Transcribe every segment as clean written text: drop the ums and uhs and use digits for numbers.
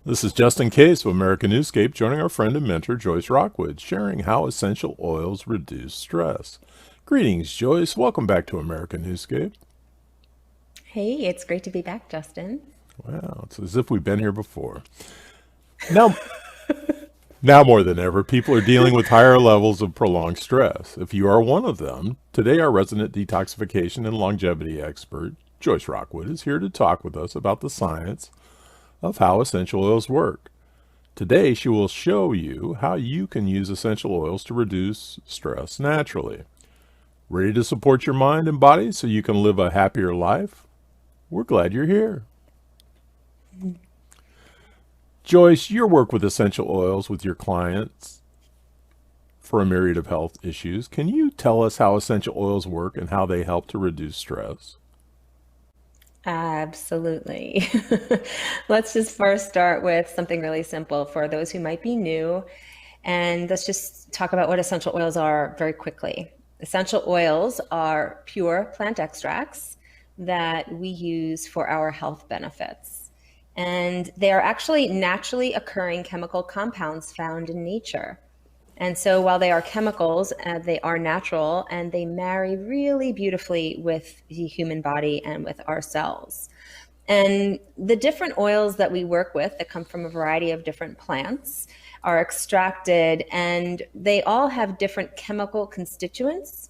This is Justin Case of American Newscape, joining our friend and mentor Joyce Rockwood, sharing how essential oils reduce stress. Greetings, Joyce. Welcome back to American Newscape. Hey, it's great to be back, Justin. Wow, it's as if we've been here before. Now, now more than ever, people are dealing with higher levels of prolonged stress. If you are one of them, today our resident detoxification and longevity expert, Joyce Rockwood, is here to talk with us about the science of how essential oils work. Today, she will show you how you can use essential oils to reduce stress naturally. Ready to support your mind and body so you can live a happier life? We're glad you're here. Joyce, your work with essential oils with your clients for a myriad of health issues. Can you tell us how essential oils work and how they help to reduce stress? Absolutely. Let's just first start with something really simple for those who might be new. And let's just talk about what essential oils are very quickly. Essential oils are pure plant extracts that we use for our health benefits. And they are actually naturally occurring chemical compounds found in nature. And so while they are chemicals, they are natural and they marry really beautifully with the human body and with our cells. And the different oils that we work with that come from a variety of different plants are extracted, and they all have different chemical constituents.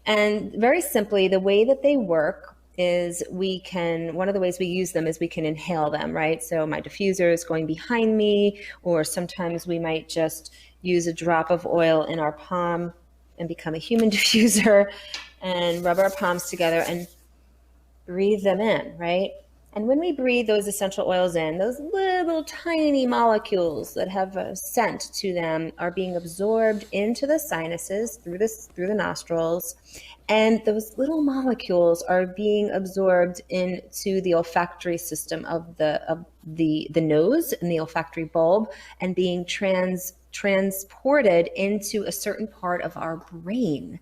And very simply, the way that they work is one of the ways we use them is we can inhale them, right? So my diffuser is going behind me, or sometimes we might just use a drop of oil in our palm and become a human diffuser and rub our palms together and breathe them in, right? And when we breathe those essential oils in, those little tiny molecules that have a scent to them are being absorbed into the sinuses through the nostrils. And those little molecules are being absorbed into the olfactory system of the nose and the olfactory bulb and being transported into a certain part of our brain.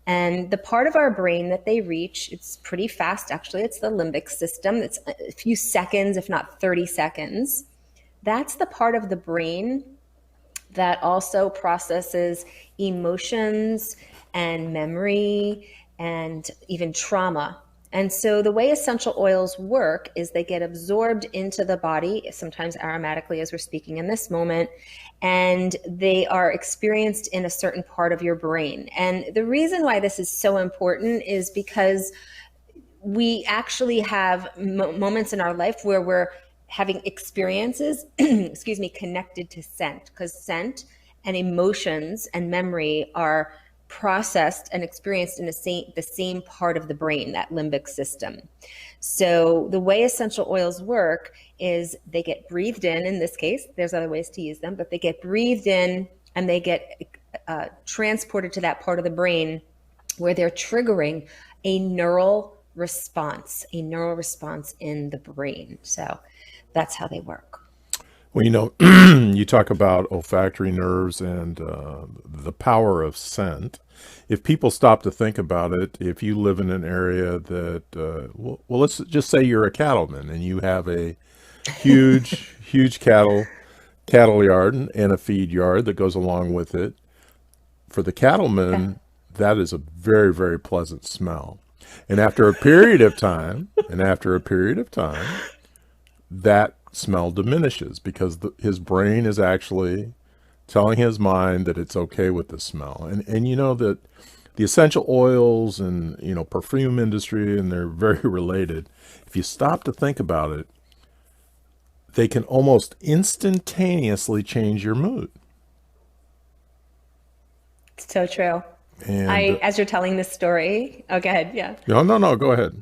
And the part of our brain that they reach, it's pretty fast, actually. It's the limbic system. It's a few seconds, if not 30 seconds. That's the part of the brain that also processes emotions and memory and even trauma. And so the way essential oils work is they get absorbed into the body, sometimes aromatically, as we're speaking in this moment, and they are experienced in a certain part of your brain. And the reason why this is so important is because we actually have moments in our life where we're having experiences, excuse me, connected to scent, because scent and emotions and memory are processed and experienced in the same part of the brain, that limbic system. So the way essential oils work is they get breathed in this case, there's other ways to use them, but they get breathed in and they get transported to that part of the brain where they're triggering a neural response in the brain. So that's how they work. Well, you talk about olfactory nerves and the power of scent. If people stop to think about it, if you live in an area that, let's just say you're a cattleman and you have a huge cattle yard and a feed yard that goes along with it. For the Yeah. cattleman, that is a very, very pleasant smell. And after a period of time, that smell diminishes because his brain is actually telling his mind that it's okay with the smell. And you know that the essential oils and perfume industry, and they're very related. If you stop to think about it, they can almost instantaneously change your mood. So true. And As you're telling this story, oh, go ahead. Yeah. no, go ahead.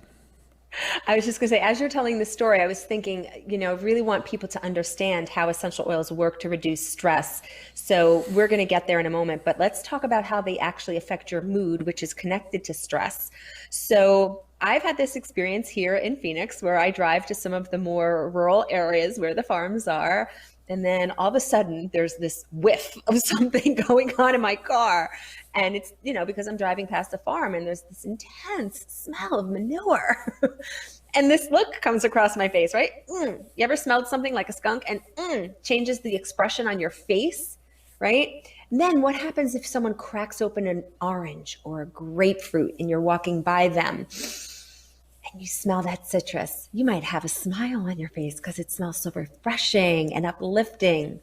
I was just going to say, as you're telling this story, I was thinking, I really want people to understand how essential oils work to reduce stress. So we're going to get there in a moment, but let's talk about how they actually affect your mood, which is connected to stress. So I've had this experience here in Phoenix where I drive to some of the more rural areas where the farms are. And then all of a sudden, there's this whiff of something going on in my car. And it's, because I'm driving past a farm and there's this intense smell of manure. And this look comes across my face, right? You ever smelled something like a skunk and changes the expression on your face, right? And then what happens if someone cracks open an orange or a grapefruit and you're walking by them and you smell that citrus? You might have a smile on your face because it smells so refreshing and uplifting.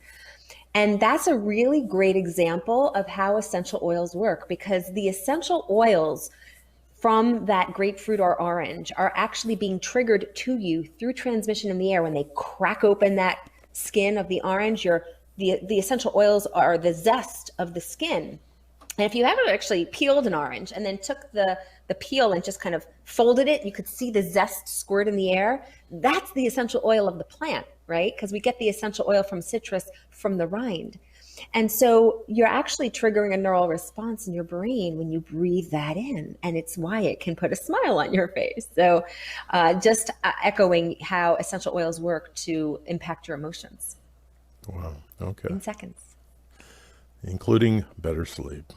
And that's a really great example of how essential oils work, because the essential oils from that grapefruit or orange are actually being triggered to you through transmission in the air. When they crack open that skin of the orange, the essential oils are the zest of the skin. And if you ever actually peeled an orange and then took the peel and just kind of folded it, you could see the zest squirt in the air. That's the essential oil of the plant, right? Because we get the essential oil from citrus from the rind. And so you're actually triggering a neural response in your brain when you breathe that in. And it's why it can put a smile on your face. So just echoing how essential oils work to impact your emotions. Wow. Okay. In seconds. Including better sleep.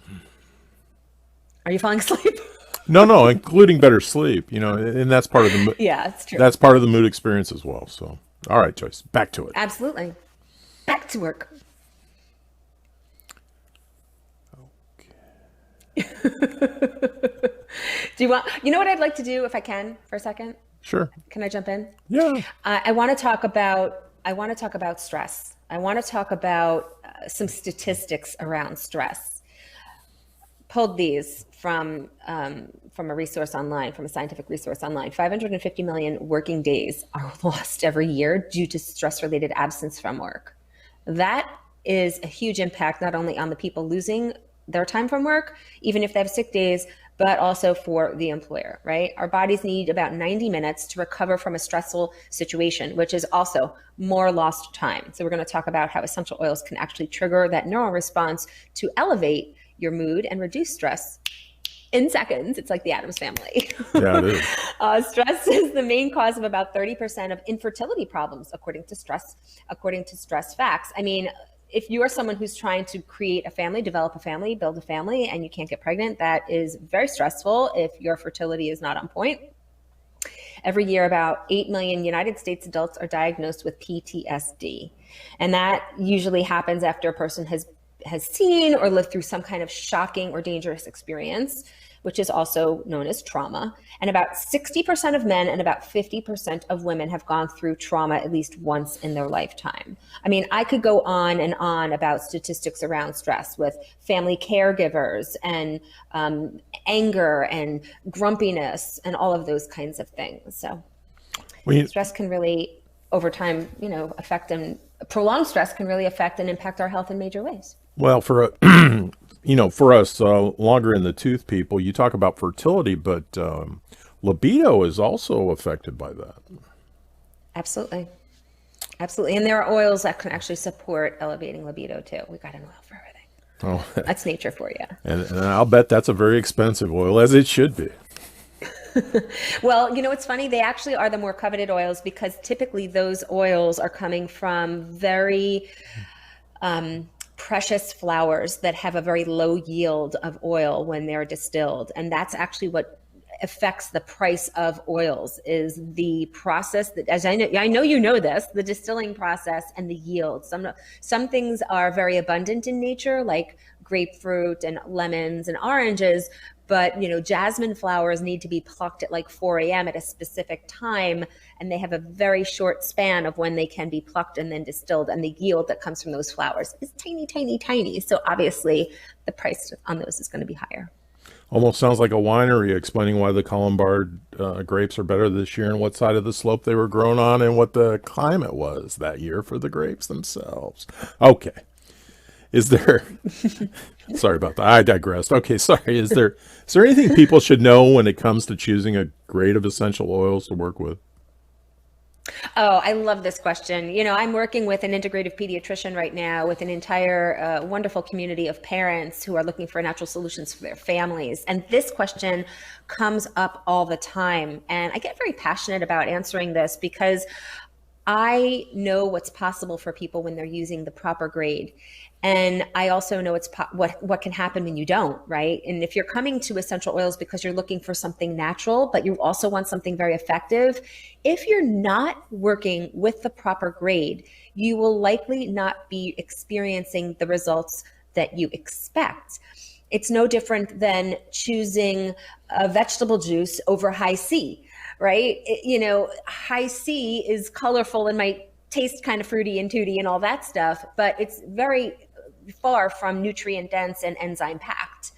Are you falling asleep? No, including better sleep. And that's part of the yeah, it's true. That's part of the mood experience as well. So, all right, Joyce, back to it. Absolutely. Back to work. Okay. Do you want? You know what I'd like to do, if I can, for a second? Sure. Can I jump in? Yeah. I want to talk about stress. I want to talk about some statistics around stress. Pulled these from a resource online, from a scientific resource online. 550 million working days are lost every year due to stress-related absence from work. That is a huge impact, not only on the people losing their time from work, even if they have sick days, but also for the employer, right? Our bodies need about 90 minutes to recover from a stressful situation, which is also more lost time. So we're going to talk about how essential oils can actually trigger that neural response to elevate your mood and reduce stress in seconds. It's like the Addams Family. Yeah, it is. Stress is the main cause of about 30% of infertility problems, according to stress facts. I mean, if you are someone who's trying to create a family, develop a family, build a family, and you can't get pregnant, that is very stressful if your fertility is not on point. Every year, about 8 million United States adults are diagnosed with PTSD. And that usually happens after a person has seen or lived through some kind of shocking or dangerous experience, which is also known as trauma. And about 60% of men and about 50% of women have gone through trauma at least once in their lifetime. I mean, I could go on and on about statistics around stress with family caregivers and anger and grumpiness and all of those kinds of things. So stress can really, over time, affect, and prolonged stress can really affect and impact our health in major ways. Well, for us longer in the tooth people, you talk about fertility, but libido is also affected by that. Absolutely. And there are oils that can actually support elevating libido too. We got an oil for everything. Oh, that's nature for you. And I'll bet that's a very expensive oil, as it should be. Well, it's funny. They actually are the more coveted oils because typically those oils are coming from very precious flowers that have a very low yield of oil when they're distilled. And that's actually what affects the price of oils, is the process that, as I know you know this, the distilling process and the yield. Some things are very abundant in nature, like grapefruit and lemons and oranges, but jasmine flowers need to be plucked at like 4 a.m. at a specific time, and they have a very short span of when they can be plucked and then distilled, and the yield that comes from those flowers is tiny, tiny, tiny. So obviously the price on those is going to be higher. Almost sounds like a winery explaining why the Colombard grapes are better this year and what side of the slope they were grown on and what the climate was that year for the grapes themselves. Okay. Is there, sorry about that, I digressed. Okay, sorry. Is there anything people should know when it comes to choosing a grade of essential oils to work with? Oh, I love this question. I'm working with an integrative pediatrician right now with an entire wonderful community of parents who are looking for natural solutions for their families. And this question comes up all the time. And I get very passionate about answering this because I know what's possible for people when they're using the proper grade. And I also know what can happen when you don't, right? And if you're coming to essential oils because you're looking for something natural, but you also want something very effective, if you're not working with the proper grade, you will likely not be experiencing the results that you expect. It's no different than choosing a vegetable juice over high C, right? High C is colorful and might taste kind of fruity and tooty and all that stuff, but it's very far from nutrient dense and enzyme packed.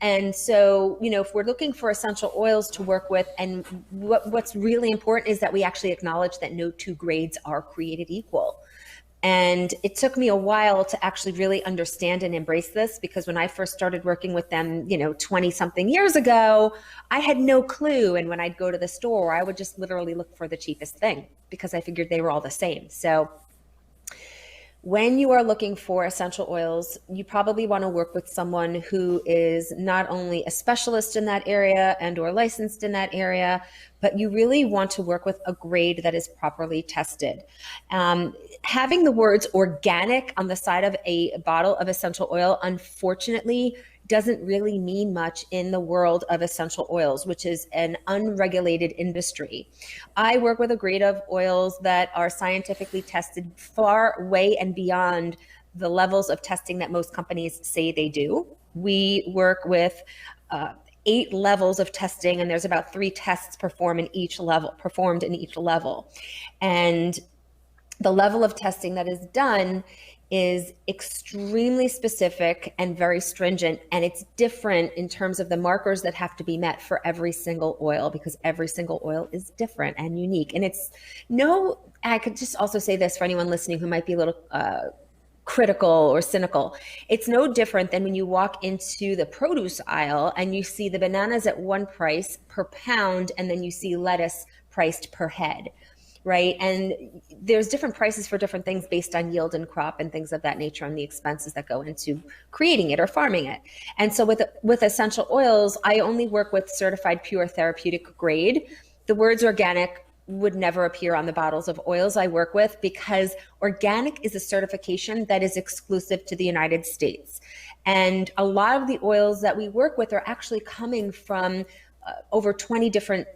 And so, if we're looking for essential oils to work with, and what's really important is that we actually acknowledge that no two grades are created equal. And it took me a while to actually really understand and embrace this, because when I first started working with them, 20 something years ago, I had no clue. And when I'd go to the store, I would just literally look for the cheapest thing because I figured they were all the same. So when you are looking for essential oils, you probably want to work with someone who is not only a specialist in that area and or licensed in that area, but you really want to work with a grade that is properly tested. Having the words organic on the side of a bottle of essential oil, unfortunately, doesn't really mean much in the world of essential oils, which is an unregulated industry. I work with a grade of oils that are scientifically tested far way and beyond the levels of testing that most companies say they do. We work with 8 levels of testing, and there's about 3 tests performed in each level. And the level of testing that is done is extremely specific and very stringent, and it's different in terms of the markers that have to be met for every single oil, because every single oil is different and unique. And I could just also say this for anyone listening who might be a little critical or cynical. It's no different than when you walk into the produce aisle and you see the bananas at one price per pound, and then you see lettuce priced per head. Right. And there's different prices for different things based on yield and crop and things of that nature, and the expenses that go into creating it or farming it. And so with essential oils, I only work with certified pure therapeutic grade. The words organic would never appear on the bottles of oils I work with, because organic is a certification that is exclusive to the United States. And a lot of the oils that we work with are actually coming from over 20 different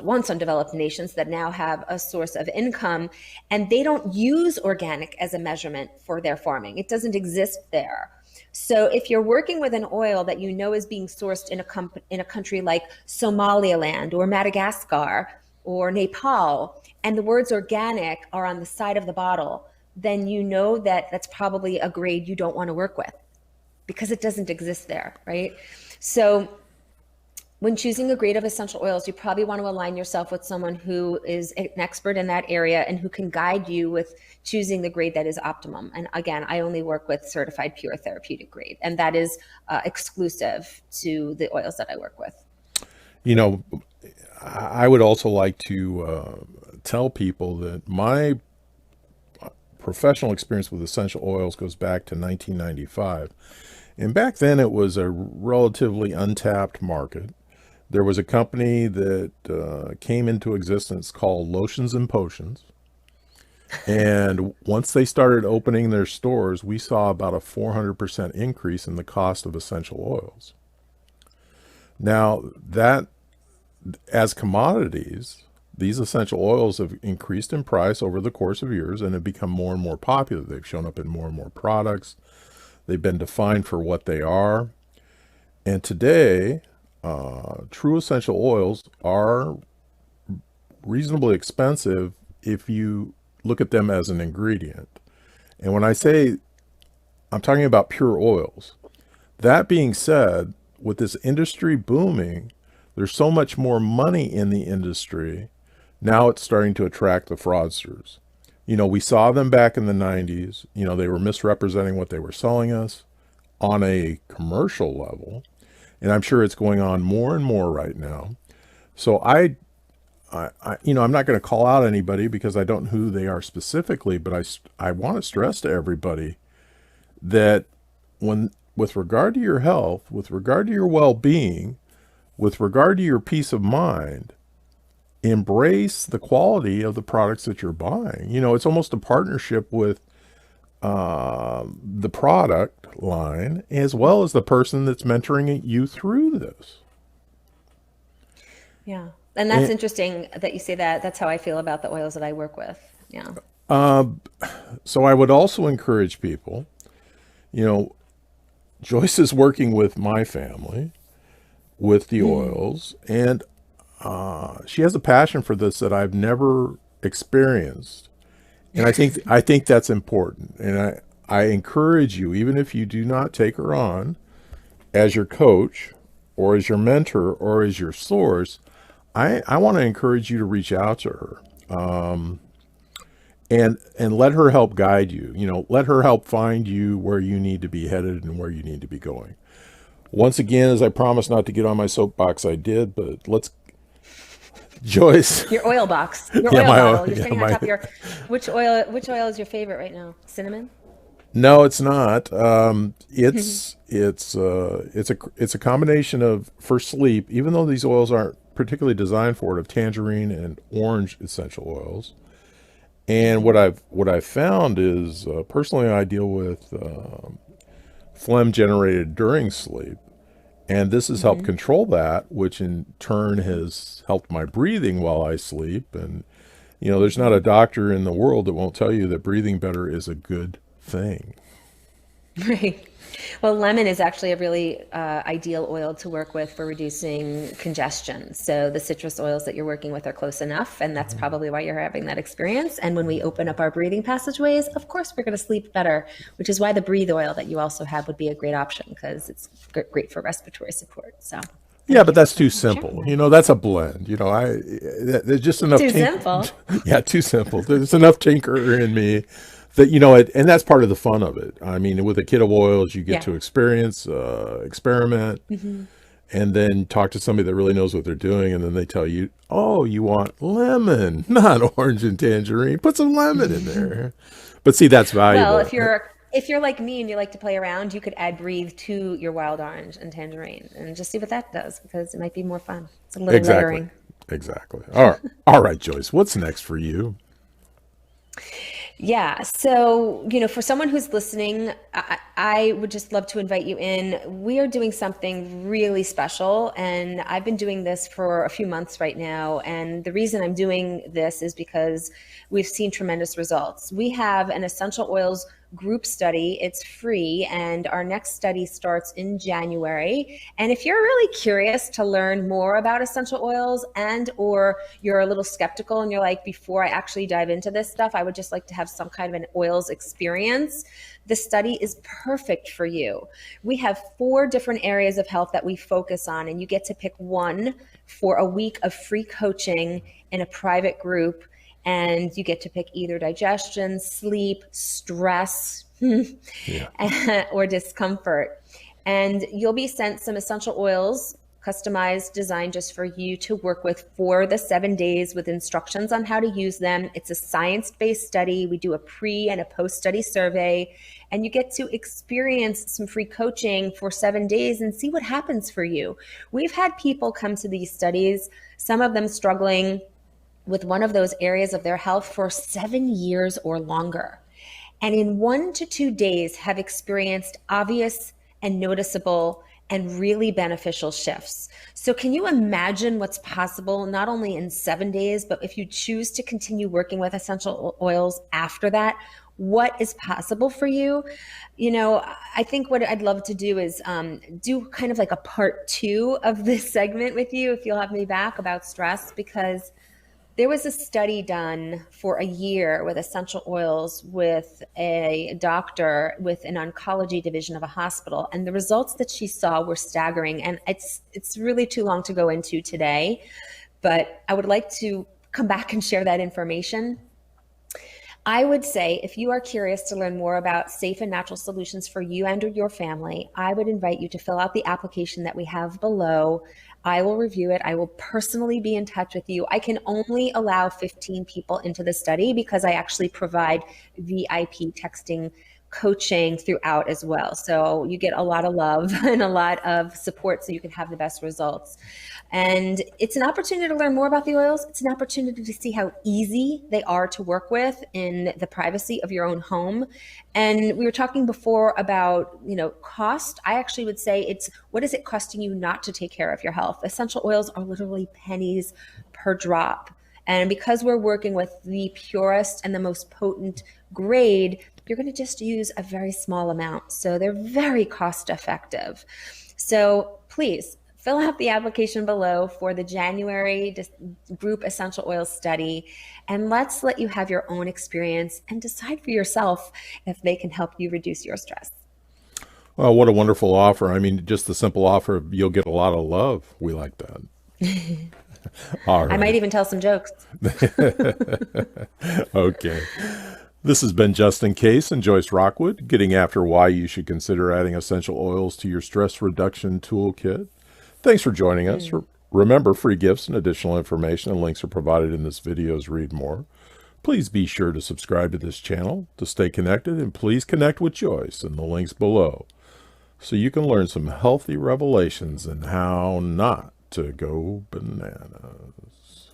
once undeveloped nations that now have a source of income, and they don't use organic as a measurement for their farming. It doesn't exist there. So if you're working with an oil that you know is being sourced in a country like Somaliland or Madagascar or Nepal, and the words organic are on the side of the bottle, then you know that that's probably a grade you don't want to work with, because it doesn't exist there, right? So when choosing a grade of essential oils, you probably want to align yourself with someone who is an expert in that area and who can guide you with choosing the grade that is optimum. And again, I only work with certified pure therapeutic grade, and that is exclusive to the oils that I work with. I would also like to tell people that my professional experience with essential oils goes back to 1995. And back then it was a relatively untapped market. There was a company that came into existence called Lotions and Potions. And once they started opening their stores, we saw about a 400% increase in the cost of essential oils. Now, that as commodities, these essential oils have increased in price over the course of years and have become more and more popular. They've shown up in more and more products. They've been defined for what they are. And today, true essential oils are reasonably expensive if you look at them as an ingredient. And when I say I'm talking about pure oils, that being said, with this industry booming, there's so much more money in the industry. Now it's starting to attract the fraudsters. We saw them back in the 90s. They were misrepresenting what they were selling us on a commercial level. And I'm sure it's going on more and more right now. So I'm not going to call out anybody because I don't know who they are specifically, but I want to stress to everybody that with regard to your health, with regard to your well-being, with regard to your peace of mind, embrace the quality of the products that you're buying. You know, it's almost a partnership with the product line as well as the person that's mentoring you through this. Yeah. And that's And, interesting that you say that. That's how I feel about the oils that I work with. Yeah. so I would also encourage people, you know, Joyce is working with my family with the oils, and she has a passion for this that I've never experienced. And I think that's important. And I encourage you, even if you do not take her on as your coach or as your mentor or as your source, I want to encourage you to reach out to her. And let her help guide you. You know, let her help find you where you need to be headed and where you need to be going. Once again, as I promised not to get on my soapbox, I did, but let's Joyce. Your oil box, your Yeah, oil my bottle. You're yeah, standing on my top of your, which oil is your favorite right now? Cinnamon? No, it's not. It's a combination of for sleep, even though these oils aren't particularly designed for it, of tangerine and orange essential oils. And what I've found is personally I deal with phlegm generated during sleep, and this has helped control that, which in turn has helped my breathing while I sleep. And you know, there's not a doctor in the world that won't tell you that breathing better is a good thing. Right. Well, lemon is actually a really ideal oil to work with for reducing congestion. So the citrus oils that you're working with are close enough, and that's probably why you're having that experience. And when we open up our breathing passageways, of course, we're going to sleep better, which is why the breathe oil that you also have would be a great option because it's great for respiratory support. So Yeah, thank but you that's too for sharing simple. that. You know, that's a blend. You know, there's just enough Too simple. yeah, too simple. There's enough tinker in me that and that's part of the fun of it. I mean, with a kit of oils, you get Yeah. to experience, experiment, and then talk to somebody that really knows what they're doing, and then they tell you, "Oh, you want lemon, not orange and tangerine. Put some lemon in there." But see, that's Well, valuable. if you're like me and you like to play around, you could add breathe to your wild orange and tangerine and just see what that does because it might be more fun. It's a little Exactly. layering. Exactly. All right, Joyce. What's next for you? Yeah. So, for someone who's listening, I would just love to invite you in. We are doing something really special, and I've been doing this for a few months right now. And the reason I'm doing this is because we've seen tremendous results. We have an essential oils group study. It's free, and our next study starts in January. And if you're really curious to learn more about essential oils or you're a little skeptical and you're like, before I actually dive into this stuff, I would just like to have some kind of an oils experience, the study is perfect for you. We have 4 different areas of health that we focus on, and you get to pick one for a week of free coaching in a private group. And you get to pick either digestion, sleep, stress, Yeah. or discomfort. And you'll be sent some essential oils, customized, designed just for you to work with for the 7 days with instructions on how to use them. It's a science-based study. We do a pre and a post-study survey, and you get to experience some free coaching for 7 days and see what happens for you. We've had people come to these studies, some of them struggling with one of those areas of their health for 7 years or longer. And in 1 to 2 days have experienced obvious and noticeable and really beneficial shifts. So can you imagine what's possible, not only in 7 days, but if you choose to continue working with essential oils after that, what is possible for you? I think what I'd love to do is do kind of like a part 2 of this segment with you, if you'll have me back, about stress, because there was a study done for a year with essential oils with a doctor with an oncology division of a hospital, and the results that she saw were staggering. And it's really too long to go into today, but I would like to come back and share that information. I would say if you are curious to learn more about safe and natural solutions for you and or your family, I would invite you to fill out the application that we have below. I will review it. I will personally be in touch with you. I can only allow 15 people into the study because I actually provide VIP texting coaching throughout as well. So you get a lot of love and a lot of support so you can have the best results. And it's an opportunity to learn more about the oils. It's an opportunity to see how easy they are to work with in the privacy of your own home. And we were talking before about, cost. I actually would say it's what is it costing you not to take care of your health? Essential oils are literally pennies per drop. And because we're working with the purest and the most potent grade, you're going to just use a very small amount. So they're very cost effective. So please fill out the application below for the January group essential oil study, and let's let you have your own experience and decide for yourself if they can help you reduce your stress. Well, what a wonderful offer. I mean, just the simple offer, you'll get a lot of love. We like that. All I might right. even tell some jokes. Okay. This has been Justin Case and Joyce Rockwood, getting after why you should consider adding essential oils to your stress reduction toolkit. Thanks for joining us. Remember, free gifts and additional information and links are provided in this video's Read More. Please be sure to subscribe to this channel to stay connected, and please connect with Joyce in the links below so you can learn some healthy revelations and how not to go bananas.